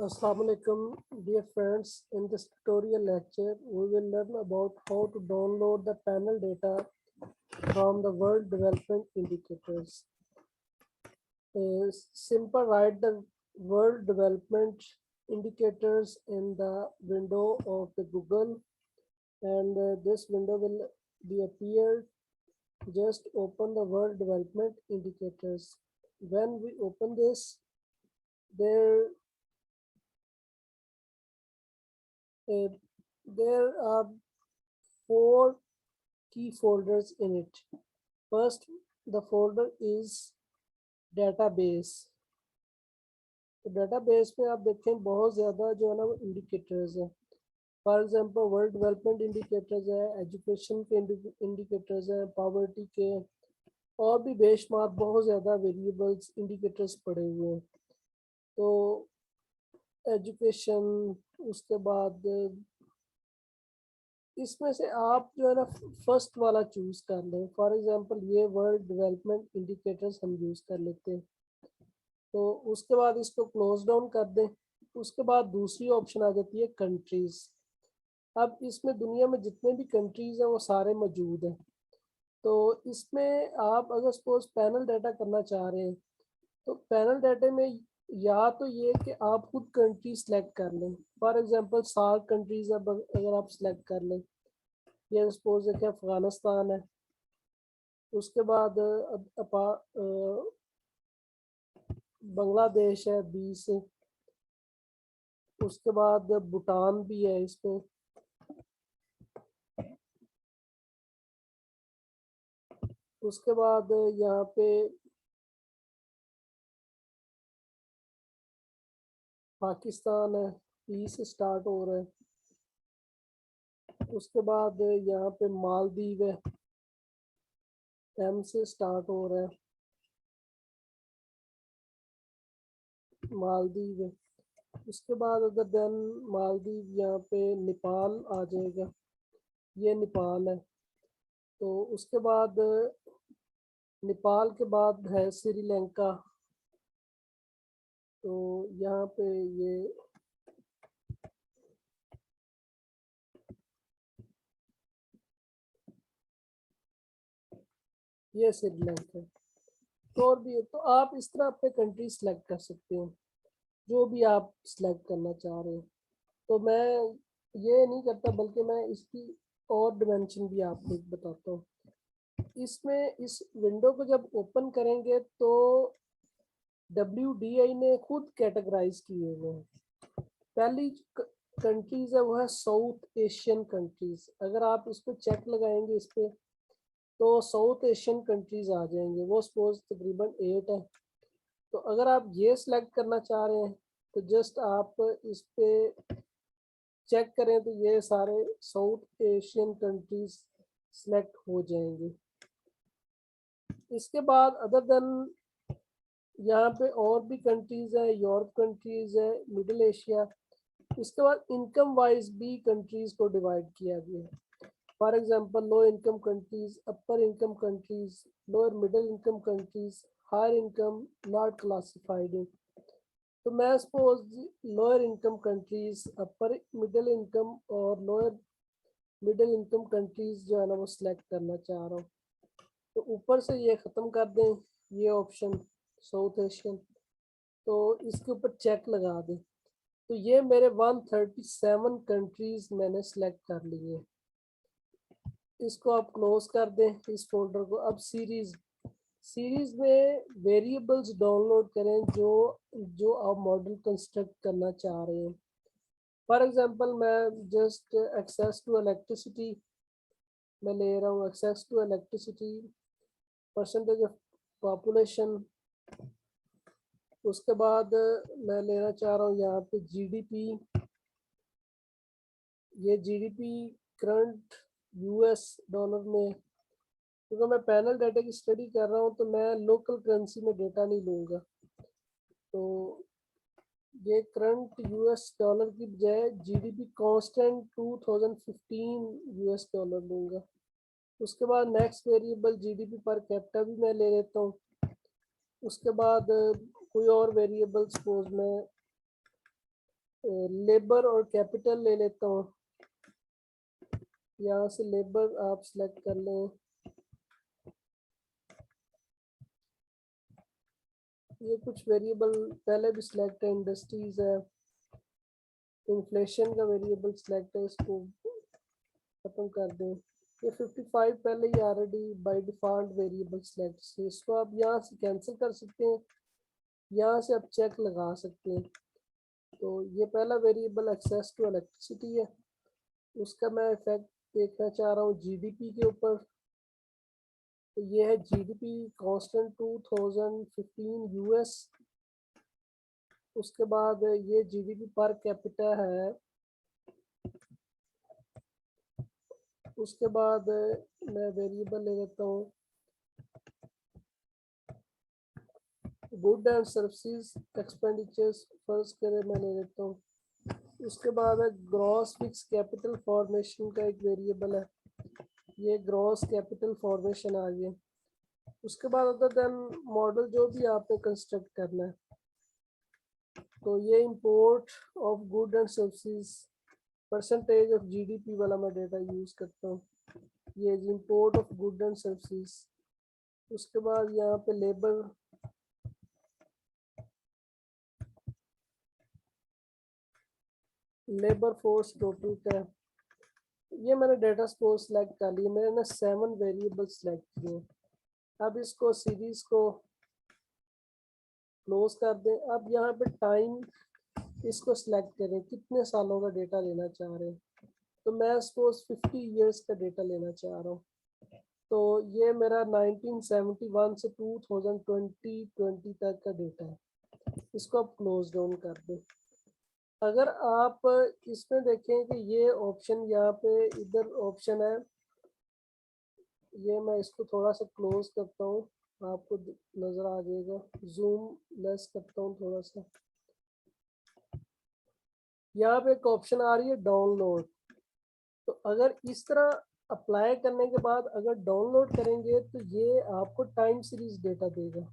Assalamu alaikum, dear friends. In this tutorial lecture, we will learn about how to download the panel data from the World Development Indicators. Simple write the World Development Indicators in the window of the Google, and this window will be appeared. Just open the World Development Indicators. When we open this, there uh, there are 4 key folders in it. First, the folder is database. तो database में आप देखें बहुत ज़्यादा जो है ना वो इंडिकेटर्स हैं. For example world development indicators है, एजुकेशन के इंडिकेटर्स हैं, पॉवर्टी के, और भी बेशुमार बहुत ज़्यादा वेरिएबल्स इंडिकेटर्स पड़े हुए हैं. तो एजुकेशन, उसके बाद इसमें से आप जो है ना फर्स्ट वाला चूज कर लें. फॉर एग्जांपल ये वर्ल्ड डेवलपमेंट इंडिकेटर्स हम यूज़ कर लेते हैं. तो उसके बाद इसको क्लोज डाउन कर दें. उसके बाद दूसरी ऑप्शन आ जाती है कंट्रीज़. अब इसमें दुनिया में जितने भी कंट्रीज़ हैं वो सारे मौजूद हैं. तो इसमें आप अगर सपोज पैनल डाटा करना चाह रहे हैं तो पैनल डाटा में या तो ये कि आप खुद कंट्री सेलेक्ट कर लें. फॉर एग्जांपल सार्क कंट्रीज अब अगर आप सेलेक्ट कर लें, ये सपोज है कि अफगानिस्तान है, उसके बाद बांग्लादेश है 20, उसके बाद भूटान भी है इसमें, उसके बाद यहाँ पे पाकिस्तान है, 20 स्टार्ट हो रहा है. उसके बाद यहाँ पे मालदीव है, M से स्टार्ट हो रहा है, मालदीव है. उसके बाद अगर देन मालदीव यहाँ पे नेपाल आ जाएगा, ये नेपाल है. तो उसके बाद नेपाल के बाद है श्रीलंका. तो यहाँ पे ये श्रीलंका. तो और भी है. तो आप इस तरह अपने कंट्री सेलेक्ट कर सकते हैं जो भी आप सेलेक्ट करना चाह रहे हैं. तो मैं ये नहीं करता, बल्कि मैं इसकी और डिमेंशन भी आपको बताता हूँ. इसमें इस विंडो को जब ओपन करेंगे तो WDI ने खुद कैटेगराइज किए हुए हैं. पहली कंट्रीज है वो है साउथ एशियन कंट्रीज. अगर आप इसको चेक लगाएंगे इस पर तो साउथ एशियन कंट्रीज आ जाएंगे. वो सपोज तकरीबन 8 है. तो अगर आप ये सिलेक्ट करना चाह रहे हैं तो जस्ट आप इस पे चेक करें तो ये सारे साउथ एशियन कंट्रीज सिलेक्ट हो जाएंगे. इसके बाद अदर देन यहाँ पे और भी कंट्रीज है, यूरोप कंट्रीज है, मिडिल एशिया. इसके बाद इनकम वाइज भी कंट्रीज को डिवाइड किया गया है. For example low income countries, upper income countries, lower middle income countries, higher income not classified. तो मैं suppose lower income countries, upper middle income और लोअर मिडिल इनकम कंट्रीज जो है ना वो सिलेक्ट करना चाह रहा हूँ. तो ऊपर से ये ख़त्म कर दें ये ऑप्शन साउथ एशियन. तो इसके ऊपर चेक लगा दें. तो ये मेरे 137 कंट्रीज मैंने सेलेक्ट कर लिए हैं. इसको आप क्लोज कर दें इस फोल्डर को. अब सीरीज में वेरिएबल्स डाउनलोड करें जो आप मॉडल कंस्ट्रक्ट करना चाह रहे हैं. फॉर एग्जांपल मैं जस्ट एक्सेस टू इलेक्ट्रिसिटी मैं ले रहा हूँ. Access to electricity, percentage of population. उसके बाद मैं लेना चाह रहा हूँ यहाँ पे GDP. ये GDP करंट US डॉलर में, क्योंकि मैं पैनल डाटा की स्टडी कर रहा हूँ तो मैं लोकल करेंसी में डेटा नहीं लूँगा. तो ये करंट US डॉलर की बजाय GDP कांस्टेंट 2015 US डॉलर लूँगा. उसके बाद next variable GDP per capita भी मैं ले लेता हूँ. उसके बाद कोई और वेरिएबल सपोज मैं लेबर और कैपिटल ले लेता हूँ। यहाँ से लेबर आप सिलेक्ट कर लें। ये कुछ वेरिएबल पहले भी सिलेक्ट है, इंडस्ट्रीज है, इन्फ्लेशन का वेरिएबल सिलेक्ट है, इसको खत्म कर दें। ये 55 पहले ही already by default variable select से, इसको आप यहाँ से कैंसिल कर सकते हैं, यहाँ से आप चेक लगा सकते हैं। तो ये पहला वेरिएबल एक्सेस टू इलेक्ट्रिसिटी है, उसका मैं इफेक्ट देखना चाह रहा हूँ जीडीपी के ऊपर। तो ये है जीडीपी कांस्टेंट 2015 यूएस। उसके बाद ये जीडीपी पर कैपिटा है। उसके बाद मैं वेरिएबल ले लेता हूँ गुड एंड सर्विसेज एक्सपेंडिचर्स, फर्ज करें मैं ले लेता हूँ। उसके बाद है ग्रॉस फिक्स कैपिटल फॉर्मेशन का एक वेरिएबल है, ये ग्रॉस कैपिटल फॉर्मेशन आ गया। उसके बाद अदर देन मॉडल जो भी आपने कंस्ट्रक्ट करना है, तो ये import of good and services percentage of GDP वाला मैं डेटा यूज करता हूँ, ये import of good and services. उसके बाद यहाँ पे लेबर फोर्स टोटल का, ये मैंने डेटा स्पोर्ट सेलेक्ट कर लिया, मैंने 7 वेरिएबल सेलेक्ट किए। अब इसको सीरीज को क्लोज कर दें। अब यहाँ पे टाइम इसको सिलेक्ट करें, कितने सालों का डेटा लेना चाह रहे हैं। तो मैं सपोज 50 इयर्स का डेटा लेना चाह रहा हूँ। तो ये मेरा 1971 से 2020 तक का डेटा है, इसको आप क्लोज डाउन कर दें। अगर आप इसमें देखें कि ये ऑप्शन यहाँ पे इधर ऑप्शन है, ये मैं इसको थोड़ा सा क्लोज करता हूँ, आपको नजर आ जाएगा। जूम लेस करता हूँ थोड़ा सा। यहाँ पे एक ऑप्शन आ रही है डाउनलोड। तो अगर इस तरह अप्लाई करने के बाद अगर डाउनलोड करेंगे तो ये आपको टाइम सीरीज डेटा देगा।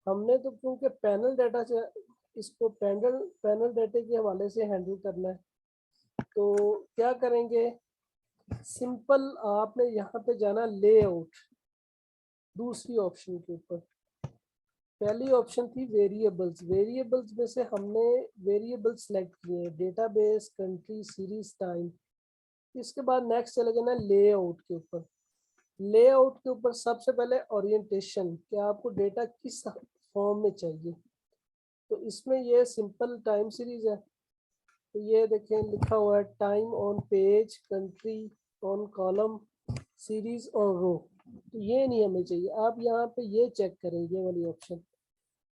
हमने तो क्योंकि पैनल डाटा से इसको पैनल डाटे के हवाले से हैंडल करना है, तो क्या करेंगे, सिंपल आपने यहाँ पे जाना लेआउट, दूसरी ऑप्शन के ऊपर। पहली ऑप्शन थी वेरिएबल्स, वेरिएबल्स में से हमने वेरिएबल सेलेक्ट किए, डेटाबेस, कंट्री, सीरीज, टाइम। इसके बाद नेक्स्ट चले गए ना लेआउट के ऊपर। लेआउट के ऊपर सबसे पहले ओरिएंटेशन, कि आपको डेटा किस फॉर्म में चाहिए। तो इसमें ये सिंपल टाइम सीरीज है, तो ये देखें लिखा हुआ है time on page, country on column, series on row. तो ये नहीं हमें चाहिए। आप यहाँ पे ये चेक करें, ये वाली ऑप्शन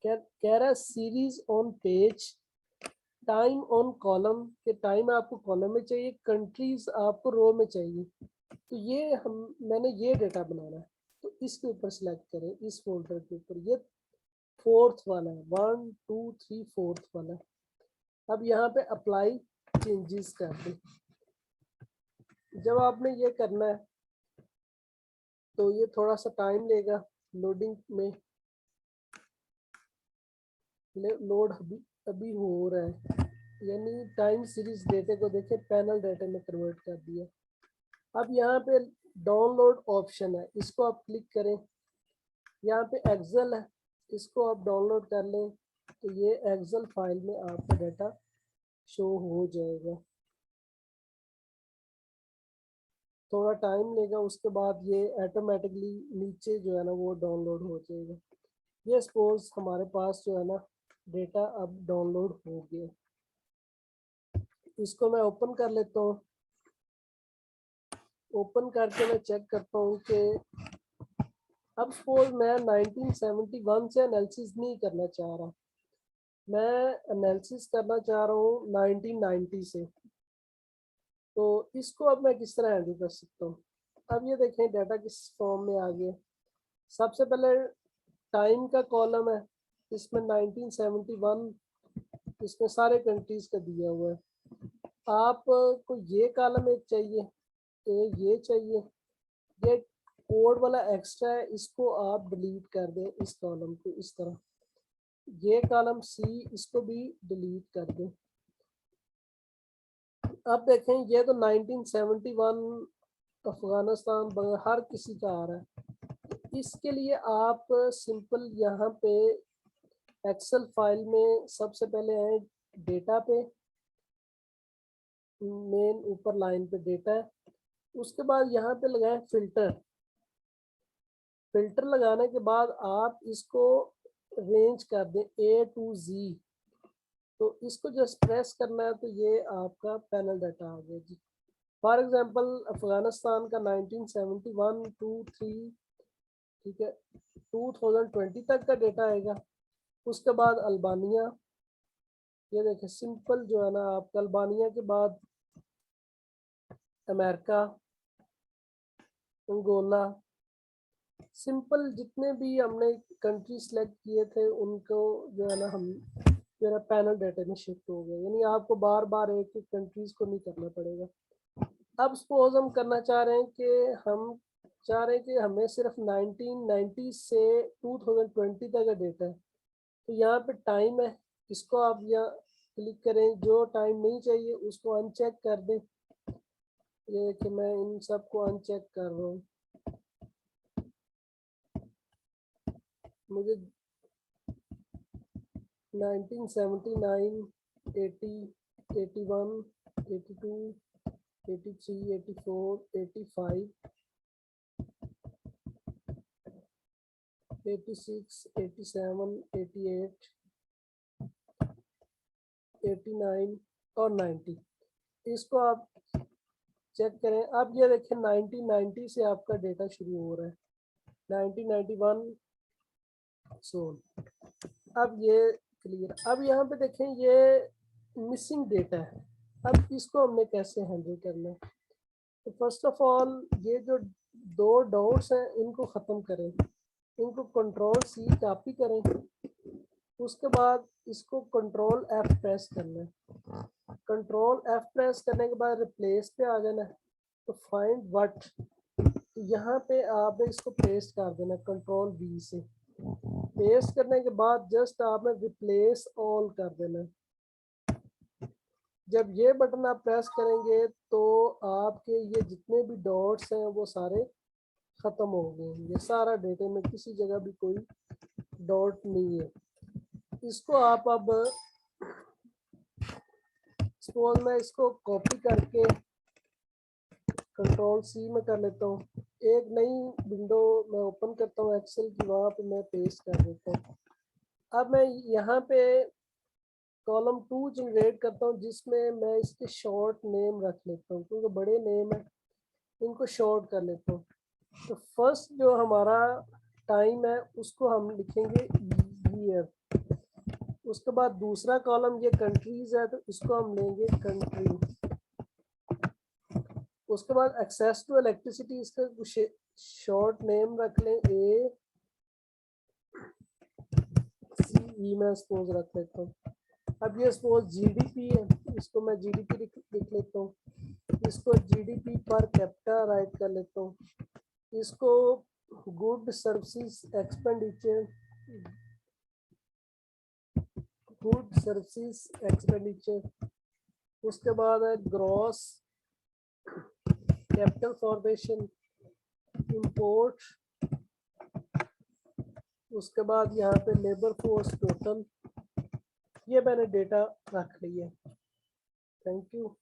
कह रहा है series on page, time on column, के टाइम आपको कॉलम में चाहिए, कंट्रीज आपको रो में चाहिए। तो ये मैंने ये डेटा बनाना है, तो इसके ऊपर सिलेक्ट करें, इस फोल्डर के ऊपर। ये फोर्थ वाला है, 1 2 3 फोर्थ वाला है। अब यहाँ पे अप्लाई चेंजेस कर दें। जब आपने ये करना है तो ये थोड़ा सा टाइम लेगा लोडिंग में। लोड अभी हो रहा है, यानी टाइम सीरीज डेटे को देखे पैनल डेटे में कन्वर्ट कर दिया। अब यहाँ पे डाउनलोड ऑप्शन है, इसको आप क्लिक करें। यहाँ पे एक्सेल है, इसको आप डाउनलोड कर लें, तो ये एक्सेल फाइल में आपका डाटा शो हो जाएगा। थोड़ा टाइम लेगा, उसके बाद ये ऑटोमेटिकली नीचे जो है ना वो डाउनलोड हो जाएगा। ये सपोज हमारे पास जो है ना डेटा अब डाउनलोड हो गया। इसको मैं ओपन कर लेता हूँ। ओपन करके मैं चेक करता हूँ कि अब सपोज मैं 1971 से एनालिसिस नहीं करना चाह रहा, मैं एनालिसिस करना चाह रहा हूँ 1990 से। तो इसको अब मैं किस तरह हैंडल कर सकता हूँ। अब ये देखें डाटा किस फॉर्म में आ गया। सबसे पहले टाइम का कॉलम है, इसमें 1971, इसमें सारे कंट्रीज का दिया हुआ है। आपको ये कॉलम एक चाहिए, ये चाहिए, ये कोड वाला एक्स्ट्रा है, इसको आप डिलीट कर दें, इस कॉलम को इस तरह। ये कॉलम सी, इसको भी डिलीट कर दें। अब देखें ये तो 1971 अफगानिस्तान हर किसी का आ रहा है। इसके लिए आप सिंपल यहाँ पे एक्सेल फाइल में सबसे पहले आए डेटा पे, मेन ऊपर लाइन पे डेटा है, उसके बाद यहाँ पे लगाए फिल्टर। फिल्टर लगाने के बाद आप इसको रेंज कर दें A to Z, तो इसको जस्ट प्रेस करना है तो ये आपका पैनल डाटा आ गया जी। फॉर एग्जांपल अफगानिस्तान का 1971 to 3, ठीक है, 2020 तक का डेटा आएगा। उसके बाद अल्बानिया, ये देखें सिंपल जो है ना आपका, अल्बानिया के बाद अमेरिका, अंगोला, सिंपल जितने भी हमने कंट्री सेलेक्ट किए थे उनको जो है ना हम जो है पैनल डाटा में शिफ्ट हो गए, यानी आपको बार बार एक एक कंट्रीज को नहीं करना पड़ेगा। अब सपोज हम करना चाह रहे हैं कि हम चाह रहे हैं कि हमें सिर्फ 1990 से 2020 तक का डेटा है, तो यहाँ पे टाइम है, इसको आप यहाँ क्लिक करें, जो टाइम नहीं चाहिए उसको अनचेक कर दें। ये कि मैं इन सबको अनचेक कर रहा हूँ, मुझे 1979, 80, 81, 82, 83, 84, 85, 86, 87, 88, 89 और 90, इसको आप चेक करें। अब ये देखें 1990 से आपका डेटा शुरू हो रहा है, 1991 सोन। अब ये क्लियर। अब यहाँ पे देखें ये मिसिंग डेटा है, अब इसको हमने कैसे हैंडल करना है। तो फर्स्ट ऑफ ऑल ये जो दो डॉट्स हैं इनको ख़त्म करें, इनको कंट्रोल C कॉपी करें, उसके बाद इसको कंट्रोल F प्रेस करना है। कंट्रोल F प्रेस करने के बाद रिप्लेस पे आ जाना है, तो फाइंड व्हाट, तो यहाँ पे आप इसको पेस्ट कर देना कंट्रोल V से। पेस्ट करने के बाद जस्ट आपने रिप्लेस ऑल कर देना है। जब ये बटन आप प्रेस करेंगे तो आपके ये जितने भी डॉट्स हैं वो सारे ख़त्म हो गए, ये सारा डेटा में किसी जगह भी कोई डॉट नहीं है। इसको आप अब सपोज मैं इसको कॉपी करके कंट्रोल C में कर लेता हूँ, एक नई विंडो मैं ओपन करता हूँ एक्सेल की, वहाँ पे मैं पेस्ट कर देता हूँ। अब मैं यहाँ पे कॉलम 2 जनरेट करता हूँ जिसमें मैं इसके शॉर्ट नेम रख लेता हूँ, क्योंकि बड़े नेम है इनको शॉर्ट कर लेता हूँ। तो फर्स्ट जो हमारा टाइम है उसको हम लिखेंगे ईयर, उसके बाद दूसरा कॉलम ये कंट्रीज है तो इसको हम लेंगे कंट्री, उसके बाद एक्सेस टू इलेक्ट्रिसिटी, इसका कुछ शॉर्ट नेम रख लें ACE में सपोज रख लेता हूँ। अब ये सपोज GDP है, इसको मैं GDP लिख लेता हूँ, इसको GDP पर कैपिटा राइट कर लेता हूँ, इसको good services expenditure, good services expenditure, उसके बाद है ग्रॉस कैपिटल फॉर्मेशन, इंपोर्ट, उसके बाद यहाँ पे लेबर फोर्स टोटल। ये मैंने डेटा रख लिया। Thank you.